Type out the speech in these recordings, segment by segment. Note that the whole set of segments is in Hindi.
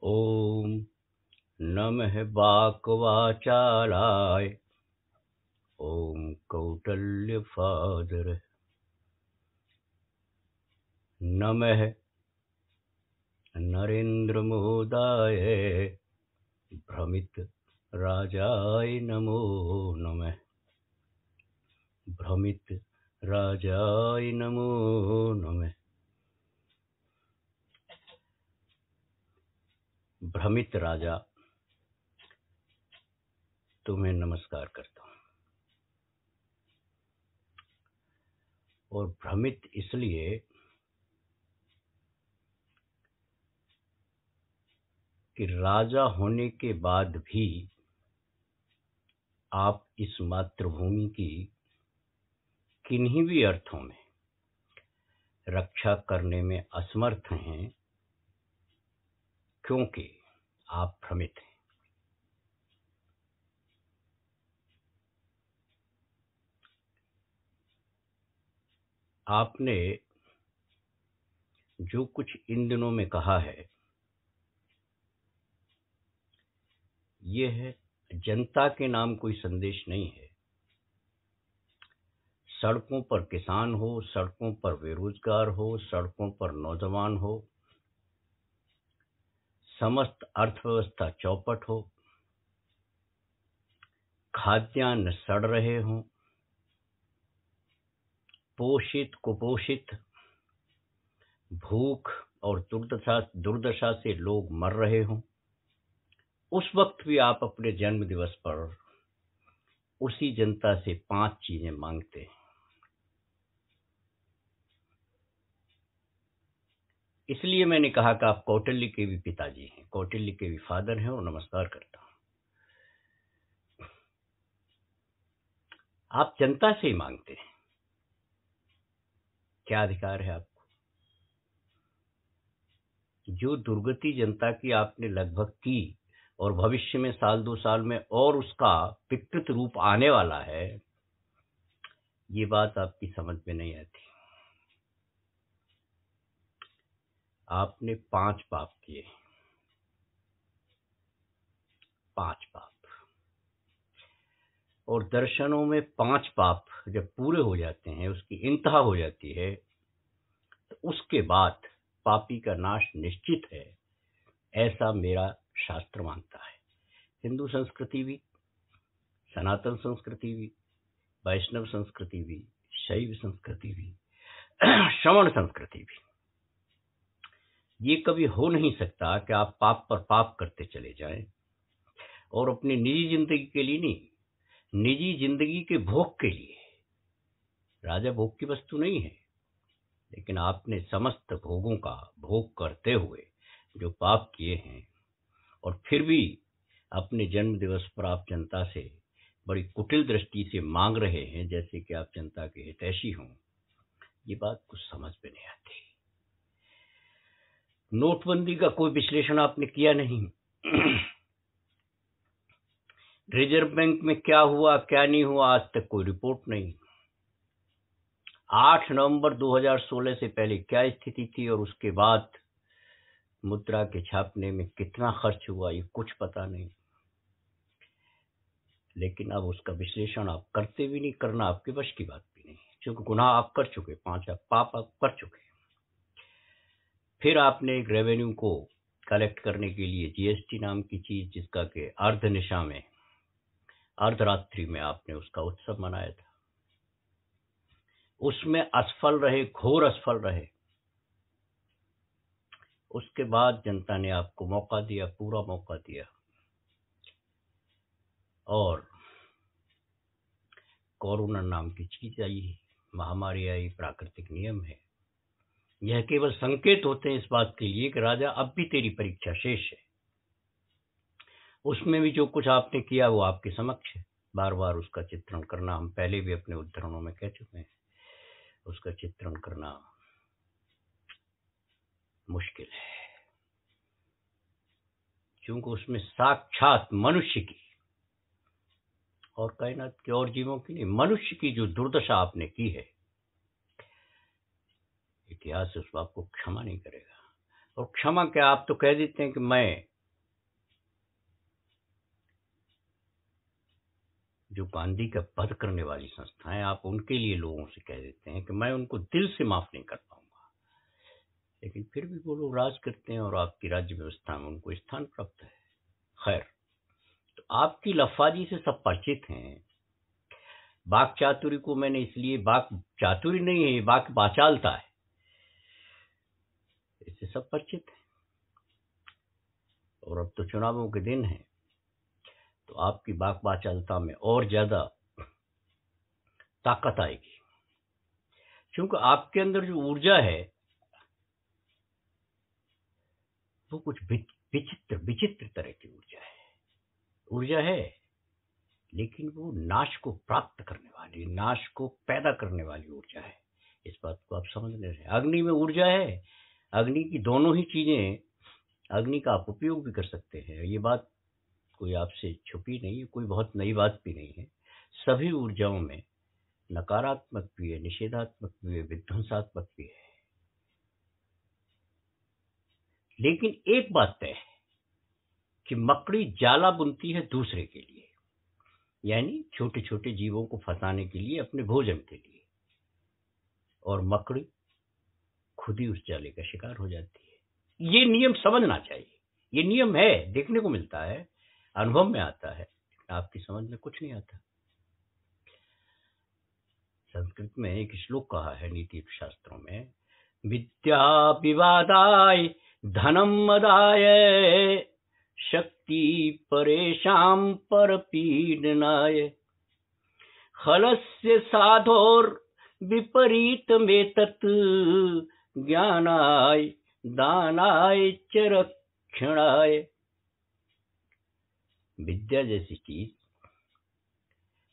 ॐ नमः वाक्वाचालाय। ॐ कौटल्यफादर। नमः नरेन्द्रमोदाय। भ्रमित राजाय नमो नमः। भ्रमित राजाय नमो नमः। भ्रमित राजा, तुम्हें नमस्कार करता हूँ। और भ्रमित इसलिए कि राजा होने के बाद भी आप इस मातृभूमि की किन्हीं भी अर्थों में रक्षा करने में असमर्थ हैं, क्योंकि आप भ्रमित हैं। आपने जो कुछ इन दिनों में कहा है, ये है जनता के नाम कोई संदेश नहीं है। सड़कों पर किसान हो, सड़कों पर बेरोजगार हो, सड़कों पर नौजवान हो, समस्त अर्थव्यवस्था चौपट हो, खाद्यान्न सड़ रहे हों, पोषित कुपोषित, भूख और दुर्दशा से लोग मर रहे हों, उस वक्त भी आप अपने जन्म दिवस पर उसी जनता से 5 चीजें मांगते हैं। इसलिए मैंने कहा कि आप कौटिल्य के भी पिताजी हैं, कौटिल्य के भी फादर हैं, और नमस्कार करता हूं। आप जनता से ही मांगते हैं। क्या अधिकार है आपको? जो दुर्गति जनता की आपने लगभग की, और भविष्य में साल 2 साल में और उसका विकृत रूप आने वाला है, ये बात आपकी समझ में नहीं आती। आपने 5 पाप किए, 5 पाप, और दर्शनों में 5 पाप जब पूरे हो जाते हैं, उसकी इंतहा हो जाती है, तो उसके बाद पापी का नाश निश्चित है, ऐसा मेरा शास्त्र मानता है। हिंदू संस्कृति भी, सनातन संस्कृति भी, वैष्णव संस्कृति भी, शैव संस्कृति भी, श्रवण संस्कृति भी, ये कभी हो नहीं सकता कि आप पाप पर पाप करते चले जाएं और अपनी निजी जिंदगी के लिए नहीं, निजी जिंदगी के भोग के लिए। राजा भोग की वस्तु नहीं है, लेकिन आपने समस्त भोगों का भोग करते हुए जो पाप किए हैं, और फिर भी अपने जन्म दिवस पर आप जनता से बड़ी कुटिल दृष्टि से मांग रहे हैं, जैसे कि आप जनता के हितैषी हों, ये बात कुछ समझ में नहीं आती। नोटबंदी का कोई विश्लेषण आपने किया नहीं। रिजर्व बैंक में क्या हुआ क्या नहीं हुआ, आज तक कोई रिपोर्ट नहीं। 8 नवंबर 2016 से पहले क्या स्थिति थी और उसके बाद मुद्रा के छापने में कितना खर्च हुआ, ये कुछ पता नहीं। लेकिन अब उसका विश्लेषण आप करते भी नहीं, करना आपके वश की बात भी नहीं, क्योंकि गुनाह आप कर चुके, 5 पाप आप कर चुके। फिर आपने एक रेवेन्यू को कलेक्ट करने के लिए जीएसटी नाम की चीज, जिसका के अर्धनिशा में, अर्धरात्रि में आपने उसका उत्सव मनाया था, उसमें असफल रहे, घोर असफल रहे। उसके बाद जनता ने आपको मौका दिया, पूरा मौका दिया, और कोरोना नाम की चीज आई, महामारी आई, प्राकृतिक नियम है। यह केवल संकेत होते हैं इस बात के लिए कि राजा अब भी तेरी परीक्षा शेष है। उसमें भी जो कुछ आपने किया वो आपके समक्ष है। बार बार उसका चित्रण करना, हम पहले भी अपने उद्धरणों में कह चुके हैं, उसका चित्रण करना मुश्किल है, क्योंकि उसमें साक्षात मनुष्य की, और कायनात के और जीवों की नहीं, मनुष्य की जो दुर्दशा आपने की है, इतिहास उस बाप को क्षमा नहीं करेगा। और क्षमा क्या, आप तो कह देते हैं कि मैं जो गांधी का वध करने वाली संस्थाएं, आप उनके लिए लोगों से कह देते हैं कि मैं उनको दिल से माफ नहीं कर पाऊंगा, लेकिन फिर भी वो लोग राज करते हैं और आपकी राज्य व्यवस्था में उनको स्थान प्राप्त है। खैर, तो आपकी लफाजी से सब परिचित हैं। वाक चातुरी को मैंने इसलिए, वाक चातुरी नहीं है, वाक वाचालता है, इससे सब परिचित है। और अब तो चुनावों के दिन है, तो आपकी वाक वाचालता में और ज्यादा ताकत आएगी, क्योंकि आपके अंदर जो ऊर्जा है वो कुछ विचित्र विचित्र तरह की ऊर्जा है, लेकिन वो नाश को प्राप्त करने वाली, नाश को पैदा करने वाली ऊर्जा है। इस बात को आप समझ ले रहे हैं। अग्नि में ऊर्जा है, अग्नि की दोनों ही चीजें, अग्नि का आप उपयोग भी कर सकते हैं। ये बात कोई आपसे छुपी नहीं है, कोई बहुत नई बात भी नहीं है। सभी ऊर्जाओं में नकारात्मक भी है, निषेधात्मक भी है, विध्वंसात्मक भी है। लेकिन एक बात तय है कि मकड़ी जाला बुनती है दूसरे के लिए, यानी छोटे छोटे जीवों को फंसाने के लिए, अपने भोजन के लिए, और मकड़ी खुद ही उस जाले का शिकार हो जाती है। ये नियम समझना चाहिए। ये नियम है, देखने को मिलता है, अनुभव में आता है, आपकी समझ में कुछ नहीं आता। संस्कृत में एक श्लोक कहा है नीति शास्त्रों में, विद्या विवादाय धनम मदाय शक्ति परेशान परपीडनाय खलस्य साधोर विपरीत में तत् ज्ञानाय दानाय च रक्षणाय। विद्या जैसी चीज,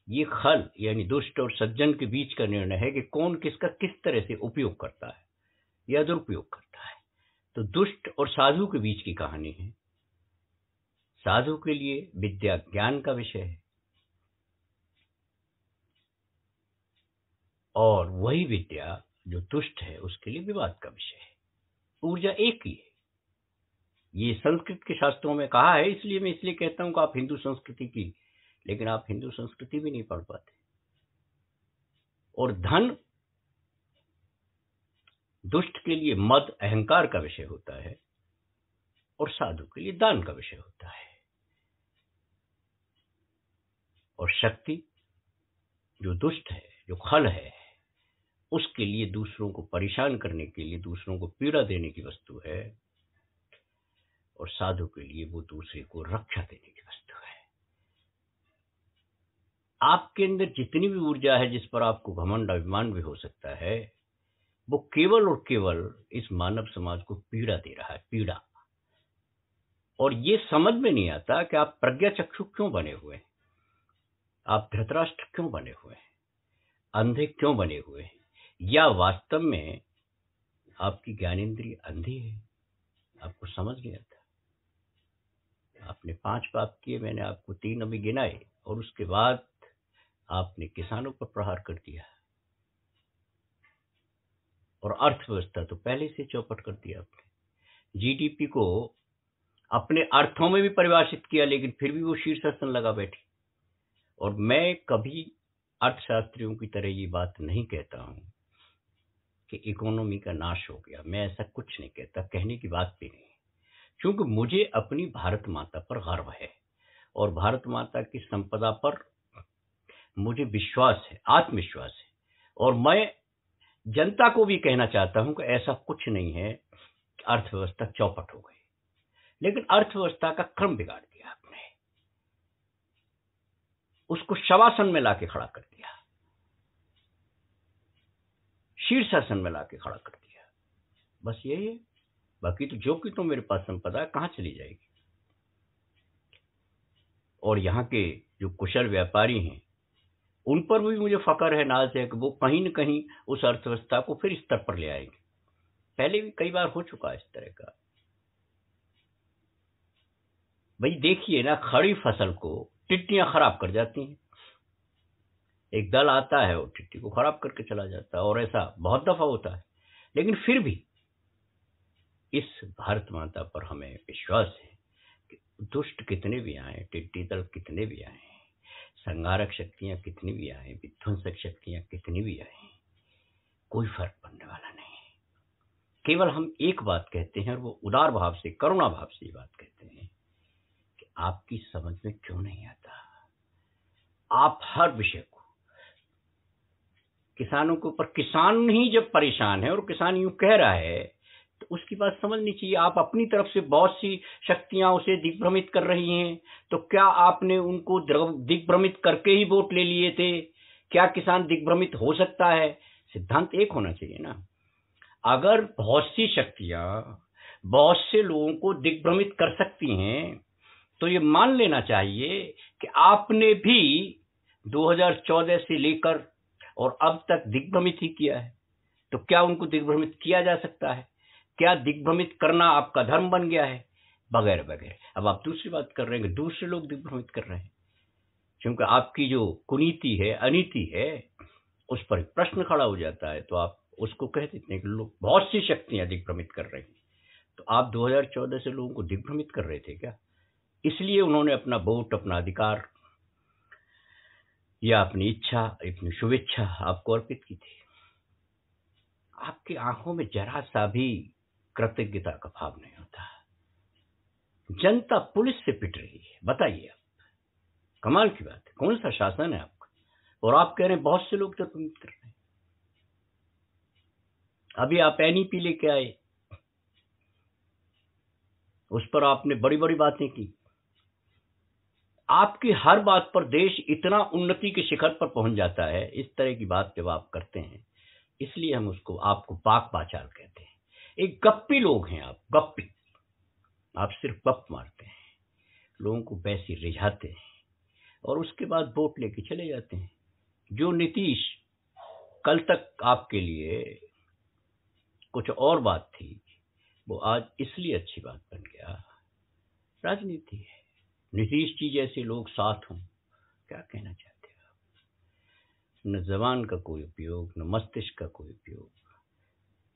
ये खल यानी दुष्ट और सज्जन के बीच का निर्णय है कि कौन किसका किस तरह से उपयोग करता है या दुरुपयोग करता है। तो दुष्ट और साधु के बीच की कहानी है। साधु के लिए विद्या ज्ञान का विषय है, और वही विद्या जो दुष्ट है उसके लिए विवाद का विषय है। ऊर्जा एक ही है। ये संस्कृत के शास्त्रों में कहा है, इसलिए मैं इसलिए कहता हूं कि आप हिंदू संस्कृति की, लेकिन आप हिंदू संस्कृति भी नहीं पढ़ पाते। और धन दुष्ट के लिए मद अहंकार का विषय होता है, और साधु के लिए दान का विषय होता है। और शक्ति जो दुष्ट है, जो खल है, उसके लिए दूसरों को परेशान करने के लिए, दूसरों को पीड़ा देने की वस्तु है, और साधु के लिए वो दूसरे को रक्षा देने की वस्तु है। आपके अंदर जितनी भी ऊर्जा है जिस पर आपको घमंड अभिमान भी हो सकता है, वो केवल और केवल इस मानव समाज को पीड़ा दे रहा है, पीड़ा। और ये समझ में नहीं आता कि आप प्रज्ञा चक्षु क्यों बने हुए हैं, आप धृतराष्ट्र क्यों बने हुए हैं, अंधे क्यों बने हुए हैं, या वास्तव में आपकी ज्ञानेंद्रिय अंधी है, आपको समझ नहीं आता। आपने 5 पाप किए, मैंने आपको 3 अभी गिनाए, और उसके बाद आपने किसानों पर प्रहार कर दिया, और अर्थव्यवस्था तो पहले से चौपट कर दिया आपने। जीडीपी को अपने अर्थों में भी परिभाषित किया, लेकिन फिर भी वो शीर्षासन लगा बैठी। और मैं कभी अर्थशास्त्रियों की तरह ये बात नहीं कहता हूं कि इकोनॉमी का नाश हो गया, मैं ऐसा कुछ नहीं कहता, कहने की बात भी नहीं, क्योंकि मुझे अपनी भारत माता पर गर्व है, और भारत माता की संपदा पर मुझे विश्वास है, आत्मविश्वास है। और मैं जनता को भी कहना चाहता हूं कि ऐसा कुछ नहीं है कि अर्थव्यवस्था चौपट हो गई, लेकिन अर्थव्यवस्था का क्रम बिगाड़ दिया आपने, उसको शवासन में लाके खड़ा कर दिया, शीर्षासन में लाके खड़ा कर दिया। बस यही है। बाकी तो जो कि तो मेरे पास संपदा कहां चली जाएगी। और यहाँ के जो कुशल व्यापारी हैं, उन पर भी मुझे फकर है, नाज है कि वो कहीं न कहीं उस अर्थव्यवस्था को फिर स्तर पर ले आएंगे। पहले भी कई बार हो चुका है इस तरह का। भाई देखिए ना, खड़ी फसल को टिड्डियां खराब कर जाती हैं। एक दल आता है और टिड्डी को खराब करके चला जाता है, और ऐसा बहुत दफा होता है। लेकिन फिर भी इस भारत माता पर हमें विश्वास है कि दुष्ट कितने भी आए, टिड्डी दल कितने भी आए, संहारक शक्तियां कितनी भी आए, विध्वंसक शक्तियां कितनी भी आए, कोई फर्क पड़ने वाला नहीं है। केवल हम एक बात कहते हैं, और वो उदार भाव से, करुणा भाव से ये बात कहते हैं कि आपकी समझ में क्यों नहीं आता। आप हर विषय को, किसानों के ऊपर, किसान ही जब परेशान है और किसान यूं कह रहा है तो उसकी बात समझनी चाहिए। आप अपनी तरफ से बहुत सी शक्तियां उसे दिग्भ्रमित कर रही हैं, तो क्या आपने उनको दिग्भ्रमित करके ही वोट ले लिए थे? क्या किसान दिग्भ्रमित हो सकता है? सिद्धांत एक होना चाहिए ना। अगर बहुत सी शक्तियां बहुत से लोगों को दिग्भ्रमित कर सकती हैं, तो ये मान लेना चाहिए कि आपने भी 2014 से लेकर और अब तक दिग्भ्रमित ही किया है। तो क्या उनको दिग्भ्रमित किया जा सकता है? क्या दिग्भ्रमित करना आपका धर्म बन गया है? वगैरह वगैरह। अब आप दूसरी बात कर रहे हैं कि दूसरे लोग दिग्भ्रमित कर रहे हैं, क्योंकि आपकी जो कुनीति है, अनीति है, उस पर प्रश्न खड़ा हो जाता है, तो आप उसको कह देते हैं कि लोग, बहुत सी शक्तियां दिग्भ्रमित कर रही हैं। तो आप 2014 से लोगों को दिग्भ्रमित कर रहे थे क्या? इसलिए उन्होंने अपना वोट, अपना अधिकार या अपनी इच्छा, अपनी शुभेच्छा आपको अर्पित की थी। आपकी आंखों में जरा सा भी कृतज्ञता का भाव नहीं होता। जनता पुलिस से पिट रही है, बताइए आप। कमाल की बात है, कौन सा शासन है आपका? और आप कह रहे हैं बहुत से लोग तो तुम कर रहे हैं। अभी आप एनईपी लेके आए, उस पर आपने बड़ी बड़ी बातें की। आपकी हर बात पर देश इतना उन्नति के शिखर पर पहुंच जाता है, इस तरह की बात जब आप करते हैं, इसलिए हम उसको, आपको बाक बाचाल कहते हैं। एक गप्पी लोग हैं आप, गप्पी। आप सिर्फ गप मारते हैं, लोगों को पैसे रिझाते हैं और उसके बाद वोट लेके चले जाते हैं। जो नीतीश कल तक आपके लिए कुछ और बात थी, वो आज इसलिए अच्छी बात बन गया। राजनीति है। नीतीश जी जैसे लोग साथ हों, क्या कहना चाहते हैं आप? न जबान का कोई उपयोग, न मस्तिष्क का कोई उपयोग।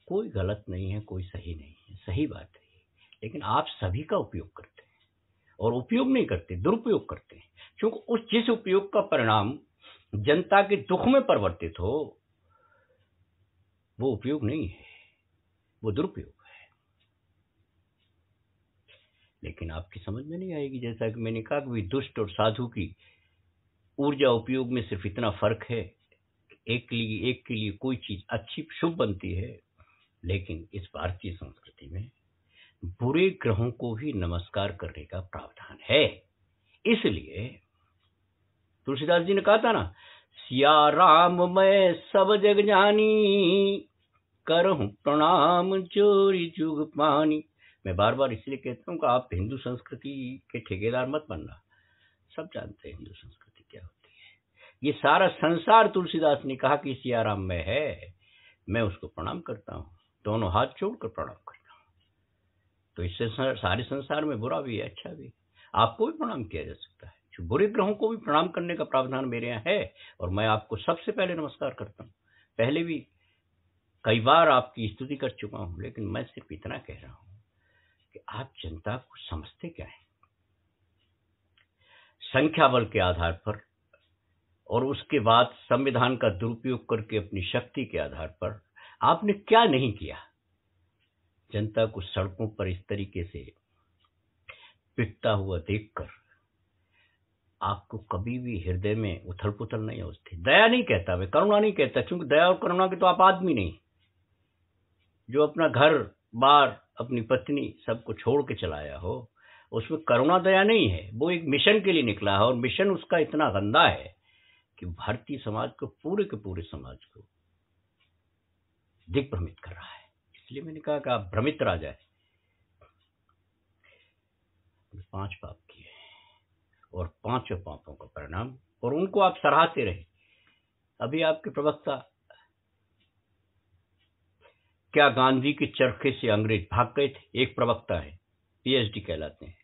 कोई गलत नहीं है, कोई सही नहीं है, सही बात है। लेकिन आप सभी का उपयोग करते हैं, और उपयोग नहीं करते, दुरुपयोग करते हैं। क्योंकि उस जिस उपयोग का परिणाम जनता के दुख में परिवर्तित हो, वो उपयोग नहीं है, वो दुरुपयोग है। लेकिन आपकी समझ में नहीं आएगी। जैसा कि मैंने कहा कि दुष्ट और साधु की ऊर्जा उपयोग में सिर्फ इतना फर्क है, एक के लिए कोई चीज अच्छी शुभ बनती है, लेकिन इस भारतीय संस्कृति में बुरे ग्रहों को भी नमस्कार करने का प्रावधान है। इसलिए तुलसीदास जी ने कहा था ना, सिया राम मैं सब जग जानी, करहूं प्रणाम जोरी जुग पानी। मैं बार बार इसलिए कहता हूँ कि आप हिंदू संस्कृति के ठेकेदार मत बनना। सब जानते हैं हिंदू संस्कृति क्या होती है। ये सारा संसार तुलसीदास ने कहा कि सियाराम में है, मैं उसको प्रणाम करता हूँ, दोनों हाथ जोड़कर प्रणाम करता हूँ। तो इससे सारे संसार में बुरा भी है, अच्छा भी है। आपको भी प्रणाम किया जा सकता है। जो बुरे ग्रहों को भी प्रणाम करने का प्रावधान मेरे यहाँ है, और मैं आपको सबसे पहले नमस्कार करता हूँ। पहले भी कई बार आपकी स्तुति कर चुका हूँ, लेकिन मैं सिर्फ इतना कह रहा हूँ कि आप जनता को समझते क्या है। संख्या बल के आधार पर और उसके बाद संविधान का दुरुपयोग करके अपनी शक्ति के आधार पर आपने क्या नहीं किया। जनता को सड़कों पर इस तरीके से पिटता हुआ देखकर आपको कभी भी हृदय में उथल पुथल नहीं होती। दया नहीं कहता मैं, करुणा नहीं कहता, क्योंकि दया और करुणा के तो आप आदमी नहीं। जो अपना घर बार, अपनी पत्नी सबको छोड़ के चलाया हो, उसमें करुणा दया नहीं है। वो एक मिशन के लिए निकला है, और मिशन उसका इतना गंदा है कि भारतीय समाज को, पूरे के पूरे समाज को दिग्भ्रमित कर रहा है। इसलिए मैंने कहा कि आप भ्रमित राजा है। 5 पाप किए और 5 पापों का परिणाम, और उनको आप सराहते रहे। अभी आपके प्रवक्ता, क्या गांधी के चरखे से अंग्रेज भाग गए थे? एक प्रवक्ता है, पीएचडी कहलाते हैं,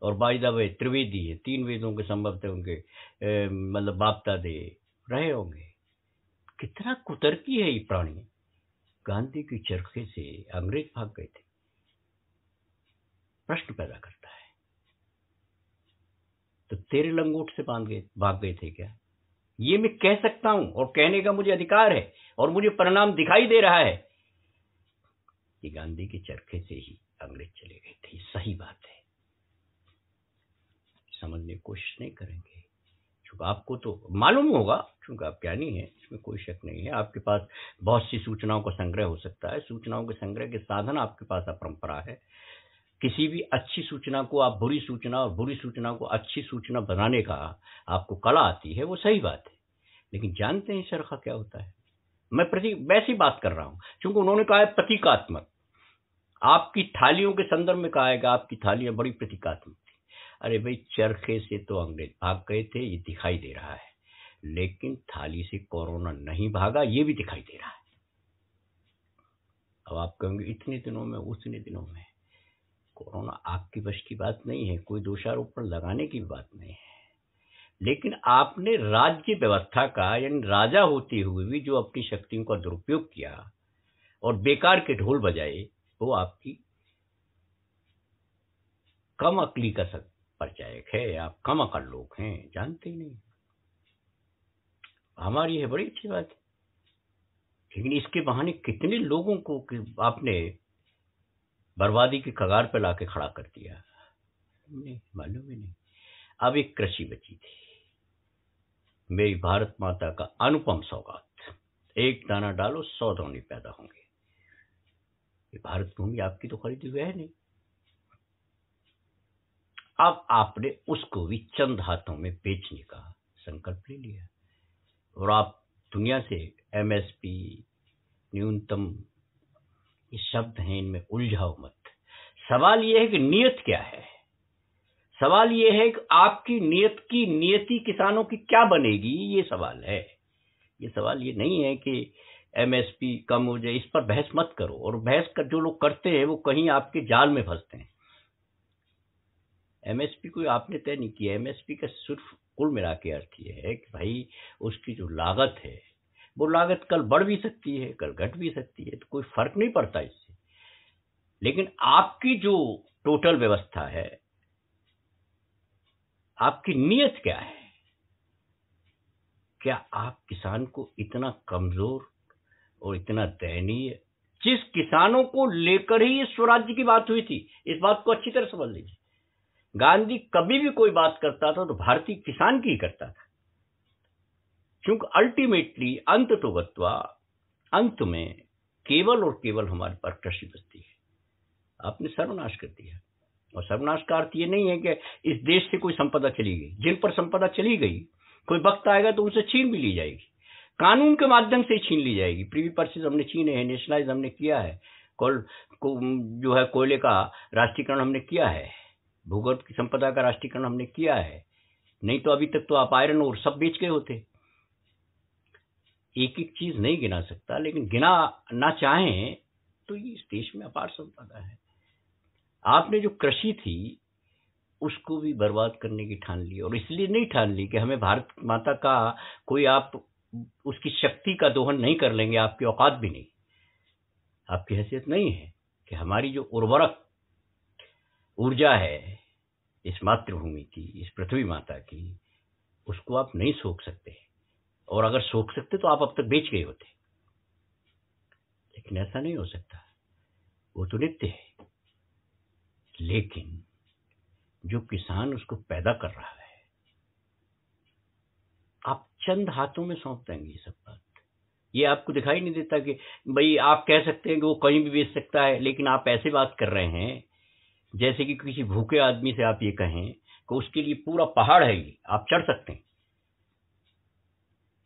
और बाय द वे त्रिवेदी है, 3 वेदों के संभव थे उनके, मतलब बाप दादे रहे होंगे। कितना कुतर्की है ये प्राणी। गांधी के चरखे से अंग्रेज भाग गए थे, प्रश्न पैदा करता है। तो तेरे लंगोट से भाग गए थे क्या? ये मैं कह सकता हूं और कहने का मुझे अधिकार है और मुझे परिणाम दिखाई दे रहा है कि गांधी के चरखे से ही अंग्रेज चले गए थे। सही बात है, समझने की कोशिश नहीं करेंगे क्योंकि आपको तो मालूम होगा, क्योंकि आप ज्ञानी हैं, इसमें कोई शक नहीं है। आपके पास बहुत सी सूचनाओं का संग्रह हो सकता है, सूचनाओं के संग्रह के साधन आपके पास अपरंपरा है। किसी भी अच्छी सूचना को आप बुरी सूचना और बुरी सूचना को अच्छी सूचना बनाने का आपको कला आती है, वो सही बात है। लेकिन जानते हैं चरखा क्या होता है? मैं वैसी बात कर रहा हूं क्योंकि उन्होंने कहा है प्रतीकात्मक। आपकी थालियों के संदर्भ में कहा है कि आपकी थालियां बड़ी प्रतीकात्मक थी। अरे भाई, चरखे से तो अंग्रेज भाग गए थे, ये दिखाई दे रहा है, लेकिन थाली से कोरोना नहीं भागा, ये भी दिखाई दे रहा है। अब आप कहेंगे इतने दिनों में, उतने दिनों में। कोरोना आपकी वश की बात नहीं है, कोई दोषारोपण लगाने की बात नहीं है, लेकिन आपने राज्य व्यवस्था का, यानी राजा होते हुए भी जो अपनी शक्तियों का दुरुपयोग किया और बेकार के ढोल बजाए, वो आपकी कम अकली का परिचायक है। आप कम अकल लोग हैं, जानते ही नहीं। हमारी है बड़ी अच्छी बात है, लेकिन इसके बहाने कितने लोगों को आपने बर्बादी की कगार पे लाके खड़ा कर दिया, नहीं मालूम ही नहीं। अब एक कृषि बची थी, मेरी भारत माता का अनुपम सौगात। एक दाना डालो 100 दाने पैदा होंगे। ये भारत भूमि आपकी तो खरीदी हुई है नहीं। अब आपने उसको भी चंद हाथों में बेचने का संकल्प ले लिया और आप दुनिया से एमएसपी, न्यूनतम, ये शब्द हैं, इनमें उलझाओ मत। सवाल यह है कि नियत क्या है। सवाल यह है कि आपकी नियति किसानों की क्या बनेगी, ये सवाल है। ये सवाल ये नहीं है कि एमएसपी कम हो जाए, इस पर बहस मत करो। और बहस कर जो लोग करते हैं वो कहीं आपके जाल में फंसते हैं। एमएसपी को आपने तय नहीं किया। एमएसपी का सिर्फ कुल मिला के अर्थ ये है कि भाई उसकी जो लागत है, वो लागत कल बढ़ भी सकती है, कल घट भी सकती है, तो कोई फर्क नहीं पड़ता इससे। लेकिन आपकी जो टोटल व्यवस्था है, आपकी नियत क्या है? क्या आप किसान को इतना कमजोर और इतना दयनीय, जिस किसानों को लेकर ही स्वराज्य की बात हुई थी, इस बात को अच्छी तरह समझ लीजिए। गांधी कभी भी कोई बात करता था तो भारतीय किसान की करता था, क्योंकि अल्टीमेटली अंत तो गत्वा, अंत में केवल और केवल हमारे पास कृषि बचती है। आपने सर्वनाश कर दिया। और सर्वनाश का अर्थ ये नहीं है कि इस देश से कोई संपदा चली गई। जिन पर संपदा चली गई, कोई वक्त आएगा तो उनसे छीन भी ली जाएगी, कानून के माध्यम से छीन ली जाएगी। प्रीवी पर्चेज हमने छीने हैं, नेशनलाइज हमने किया है, जो है कोयले का राष्ट्रीयकरण हमने किया है, भूगर्भ की संपदा का राष्ट्रीयकरण हमने किया है। नहीं तो अभी तक तो आप आयरन और सब बेच गए होते। एक एक चीज नहीं गिना सकता, लेकिन गिना ना चाहें तो ये इस देश में अपार संपदा है। आपने जो कृषि थी उसको भी बर्बाद करने की ठान ली, और इसलिए नहीं ठान ली कि हमें भारत माता का कोई, आप उसकी शक्ति का दोहन नहीं कर लेंगे, आपकी औकात भी नहीं, आपकी हैसियत नहीं है कि हमारी जो उर्वरक ऊर्जा है इस मातृभूमि की, इस पृथ्वी माता की, उसको आप नहीं सोख सकते। और अगर सोख सकते तो आप अब तक बेच गए होते। लेकिन ऐसा नहीं हो सकता, वो तो नित्य है। लेकिन जो किसान उसको पैदा कर रहा है, आप चंद हाथों में सौंप देंगे ये सब बात। ये आपको दिखाई नहीं देता कि भाई आप कह सकते हैं कि वो कहीं भी बेच सकता है, लेकिन आप ऐसे बात कर रहे हैं जैसे कि किसी भूखे आदमी से आप ये कहें कि उसके लिए पूरा पहाड़ है, ये आप चढ़ सकते हैं।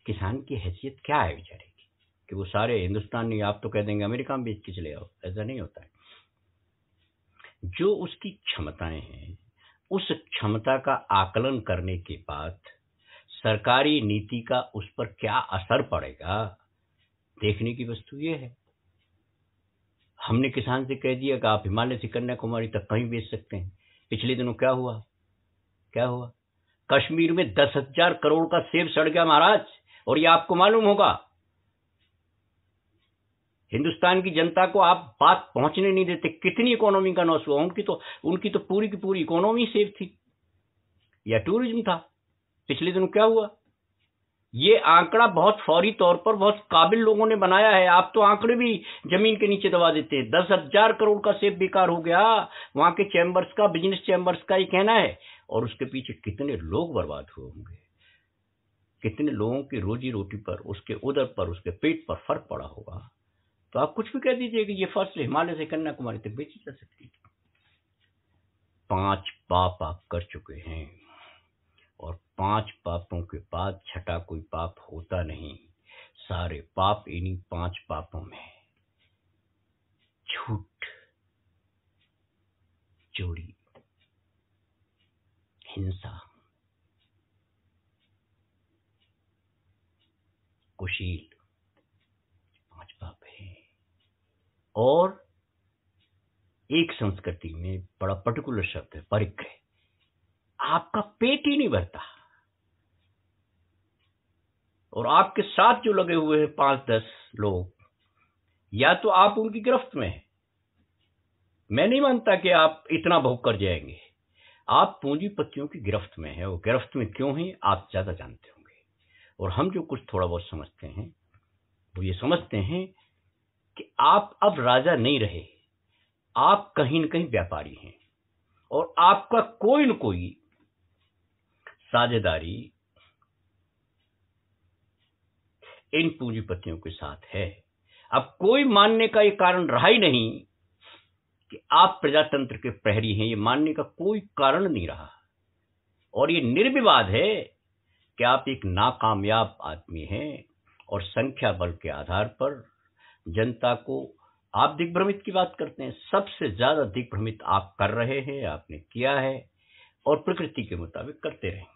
किसान की हैसियत क्या है बेचारे की कि वो सारे हिंदुस्तान नहीं, आप तो कह देंगे अमेरिका में बेच के चले आओ। ऐसा नहीं होता है। जो उसकी क्षमताएं हैं, उस क्षमता का आकलन करने के बाद सरकारी नीति का उस पर क्या असर पड़ेगा, देखने की वस्तु ये है। हमने किसान से कह दिया कि आप हिमालय से कन्याकुमारी तक कहीं बेच सकते हैं। पिछले दिनों क्या हुआ? कश्मीर में 10,000 करोड़ का सेब सड़ गया महाराज। और ये आपको मालूम होगा। हिंदुस्तान की जनता को आप बात पहुंचने नहीं देते, कितनी इकोनॉमी का लॉस हुआ। उनकी तो पूरी की पूरी इकोनॉमी सेब थी। या टूरिज्म था। पिछले दिनों क्या हुआ? ये आंकड़ा बहुत फौरी तौर पर बहुत काबिल लोगों ने बनाया है। आप तो आंकड़े भी जमीन के नीचे दबा देते हैं। 10,000 करोड़ का सेब बेकार हो गया, वहां के चैम्बर्स का, बिजनेस चैम्बर्स का ये कहना है। और उसके पीछे कितने लोग बर्बाद हुए होंगे, कितने लोगों की रोजी रोटी पर, उसके उदर पर, उसके पेट पर फर्क पड़ा होगा। तो आप कुछ भी कह दीजिए कि ये फसल हिमालय से कन्याकुमारी तक बेची जा सकती थी। 5 पाप आप कर चुके हैं, और 5 पापों के बाद छठा कोई पाप होता नहीं। सारे पाप इन्हीं 5 पापों में है। झूठ, चोरी, हिंसा, कुशील, 5 पाप है। और एक संस्कृति में बड़ा पर्टिकुलर शब्द है परिग्रह। आपका पेट ही नहीं भरता, और आपके साथ जो लगे हुए हैं 5-10 लोग, या तो आप उनकी गिरफ्त में हैं। मैं नहीं मानता कि आप इतना भोग कर जाएंगे। आप पूंजीपतियों की गिरफ्त में हैं। वो गिरफ्त में क्यों हैं आप ज्यादा जानते होंगे। और हम जो कुछ थोड़ा बहुत समझते हैं वो ये समझते हैं कि आप अब राजा नहीं रहे, आप कहीं न कहीं व्यापारी हैं, और आपका कोई न कोई साझेदारी इन पूंजीपतियों के साथ है। अब कोई मानने का ये कारण रहा ही नहीं कि आप प्रजातंत्र के प्रहरी हैं। ये मानने का कोई कारण नहीं रहा, और ये निर्विवाद है कि आप एक नाकामयाब आदमी हैं, और संख्या बल के आधार पर जनता को आप दिग्भ्रमित की बात करते हैं। सबसे ज्यादा दिग्भ्रमित आप कर रहे हैं, आपने किया है, और प्रकृति के मुताबिक करते रहेंगे।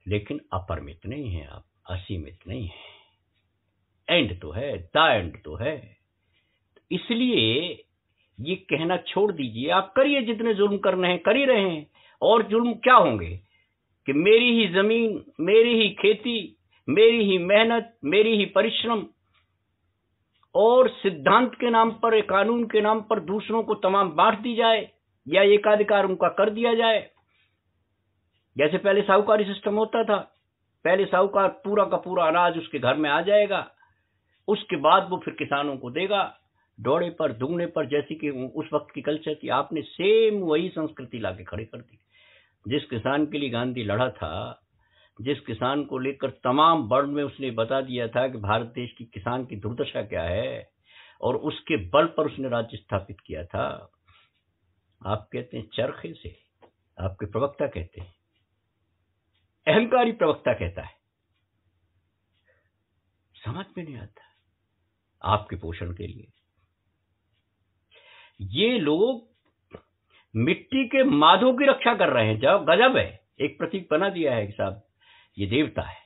लेकिन अपरिमित नहीं है आप, असीमित नहीं है। एंड तो है, द एंड तो है। इसलिए ये कहना छोड़ दीजिए। आप करिए जितने जुल्म करने हैं, कर ही रहे हैं। और जुल्म क्या होंगे कि मेरी ही जमीन, मेरी ही खेती, मेरी ही मेहनत, मेरी ही परिश्रम, और सिद्धांत के नाम पर, कानून के नाम पर दूसरों को तमाम बांट दी जाए, या एकाधिकार उनका कर दिया जाए। जैसे पहले साहूकारी सिस्टम होता था, पहले साहूकार पूरा का पूरा अनाज उसके घर में आ जाएगा, उसके बाद वो फिर किसानों को देगा दौड़े पर, दुगने पर, जैसी कि उस वक्त की कल्चर थी। आपने सेम वही संस्कृति लाके खड़े कर दी। जिस किसान के लिए गांधी लड़ा था, जिस किसान को लेकर तमाम वर्ल्ड में उसने बता दिया था कि भारत देश की किसान की दुर्दशा क्या है, और उसके बल पर उसने राज्य स्थापित किया था। आप कहते हैं चरखे से, आपके प्रवक्ता कहते हैं, अहंकारी प्रवक्ता कहता है। समझ में नहीं आता। आपके पोषण के लिए ये लोग मिट्टी के माधो की रक्षा कर रहे हैं। जब गजब है, एक प्रतीक बना दिया है कि साहब ये देवता है।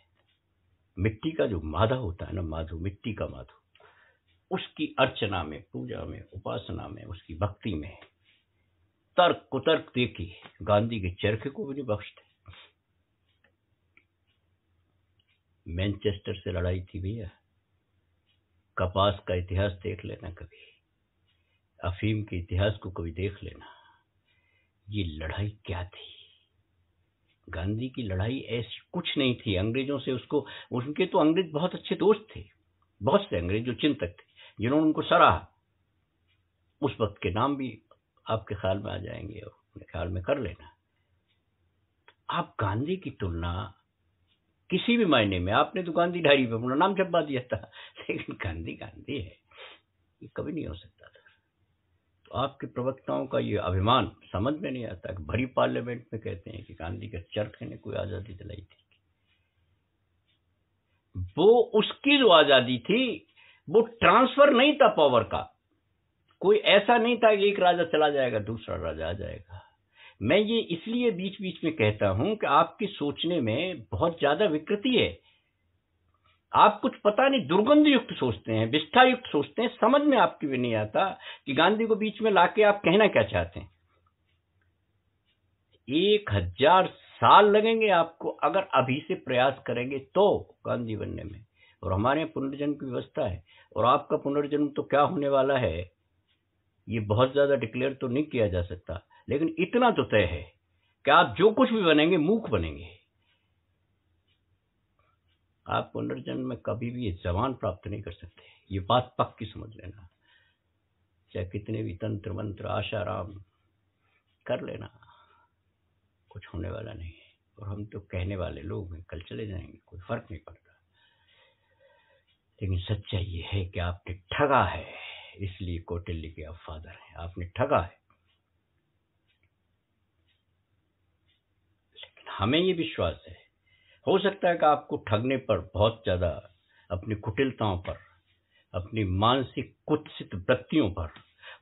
मिट्टी का जो माधा होता है ना, माधो, मिट्टी का माधो, उसकी अर्चना में, पूजा में, उपासना में, उसकी भक्ति में तर्क कुतर्क देखिए, गांधी के चरखे को भी नहीं बख्शते। मैनचेस्टर से लड़ाई थी भैया, कपास का इतिहास देख लेना कभी, अफीम के इतिहास को कभी देख लेना। ये लड़ाई क्या थी? गांधी की लड़ाई ऐसी कुछ नहीं थी। अंग्रेजों से उसको, उनके तो अंग्रेज बहुत अच्छे दोस्त थे, बहुत से अंग्रेज जो चिंतक थे, जिन्होंने उनको सराहा। उस वक्त के नाम भी आपके ख्याल में आ जाएंगे, और अपने ख्याल में कर लेना। आप गांधी की तुलना किसी भी मायने में, आपने तो गांधी डायरी पे अपना नाम छपवा दिया था, लेकिन गांधी गांधी है, ये कभी नहीं हो सकता था। तो आपके प्रवक्ताओं का ये अभिमान समझ में नहीं आता कि भरी पार्लियामेंट में कहते हैं कि गांधी के चरखे ने कोई आजादी दिलाई थी। वो उसकी जो आजादी थी वो ट्रांसफर नहीं था पावर का। कोई ऐसा नहीं था कि एक राजा चला जाएगा दूसरा राजा आ जाएगा। मैं ये इसलिए बीच बीच में कहता हूं कि आपकी सोचने में बहुत ज्यादा विकृति है। आप कुछ पता नहीं दुर्गंध युक्त सोचते हैं, विष्ठा युक्त सोचते हैं। समझ में आपकी भी नहीं आता कि गांधी को बीच में लाके आप कहना क्या चाहते हैं। 1000 साल लगेंगे आपको अगर अभी से प्रयास करेंगे तो गांधी बनने में। और हमारे यहाँ पुनर्जन्म की व्यवस्था है, और आपका पुनर्जन्म तो क्या होने वाला है ये बहुत ज्यादा डिक्लेयर तो नहीं किया जा सकता, लेकिन इतना तो तय है कि आप जो कुछ भी बनेंगे मूक बनेंगे। आप पुनर्जन्म में कभी भी ये जबान प्राप्त नहीं कर सकते, ये बात पक्की समझ लेना। चाहे कितने भी तंत्र मंत्र आशाराम कर लेना, कुछ होने वाला नहीं है। और हम तो कहने वाले लोग हैं, कल चले जाएंगे, कोई फर्क नहीं पड़ता। लेकिन सच्चाई ये है कि आपने ठगा है, इसलिए कौटिल्य के आप फादर हैं। आपने ठगा है। लेकिन हमें ये विश्वास है, हो सकता है कि आपको ठगने पर बहुत ज्यादा अपनी कुटिलताओं पर, अपनी मानसिक कुत्सित वृत्तियों पर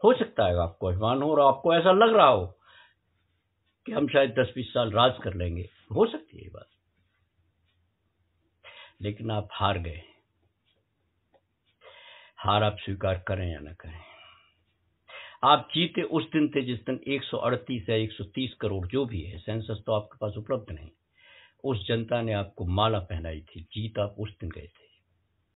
हो सकता है आपको अभिमान हो और आपको ऐसा लग रहा हो कि हम शायद 10-20 साल राज कर लेंगे। हो सकती है ये बात, लेकिन आप हार गए। हार आप स्वीकार करें या ना करें, आप जीते उस दिन थे जिस दिन 138 या 130 करोड़ जो भी है, सेंसस तो आपके पास उपलब्ध नहीं, उस जनता ने आपको माला पहनाई थी। जीत आप उस दिन गए थे।